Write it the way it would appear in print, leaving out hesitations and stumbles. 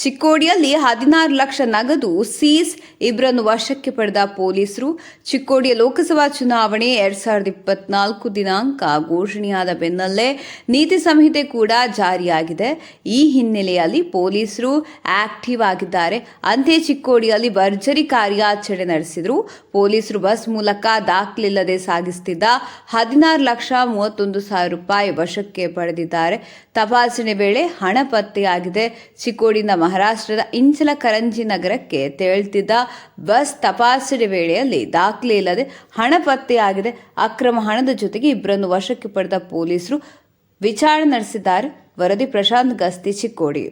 ಚಿಕ್ಕೋಡಿಯಲ್ಲಿ 16 ಲಕ್ಷ ನಗದು ಸೀಸ್, ಇಬ್ಬರನ್ನು ವಶಕ್ಕೆ ಪಡೆದ ಪೊಲೀಸರು. ಚಿಕ್ಕೋಡಿಯ ಲೋಕಸಭಾ ಚುನಾವಣೆ 2024 ದಿನಾಂಕ ಘೋಷಣೆಯಾದ ಬೆನ್ನಲ್ಲೇ ನೀತಿ ಸಂಹಿತೆ ಕೂಡ ಜಾರಿಯಾಗಿದೆ. ಈ ಹಿನ್ನೆಲೆಯಲ್ಲಿ ಪೊಲೀಸರು ಆಕ್ಟಿವ್ ಆಗಿದ್ದಾರೆ. ಅಂತೆಯೇ ಚಿಕ್ಕೋಡಿಯಲ್ಲಿ ಭರ್ಜರಿ ಕಾರ್ಯಾಚರಣೆ ನಡೆಸಿದರು. ಪೊಲೀಸರು ಬಸ್ ಮೂಲಕ ದಾಖಲಿಲ್ಲದೆ ಸಾಗಿಸುತ್ತಿದ್ದ 16,31,000 ರೂಪಾಯಿ ವಶಕ್ಕೆ ಪಡೆದಿದ್ದಾರೆ. ತಪಾಸಣೆ ವೇಳೆ ಹಣ ಪತ್ತೆಯಾಗಿದೆ. ಚಿಕ್ಕೋಡಿಯಿಂದ ಮಹಾರಾಷ್ಟ್ರದ ಇಂಚಲಕರಂಜಿ ನಗರಕ್ಕೆ ತೆರಳುತ್ತಿದ್ದ ಬಸ್ ತಪಾಸಣೆ ವೇಳೆಯಲ್ಲಿ ದಾಖಲೆ ಇಲ್ಲದೆ ಹಣ ಪತ್ತೆಯಾಗಿದೆ. ಅಕ್ರಮ ಹಣದ ಜೊತೆಗೆ ಇಬ್ಬರನ್ನು ವಶಕ್ಕೆ ಪಡೆದ ಪೊಲೀಸರು ವಿಚಾರಣೆ ನಡೆಸಿದ್ದಾರೆ. ವರದಿ ಪ್ರಶಾಂತ್ ಗಸ್ತಿ, ಚಿಕ್ಕೋಡಿ.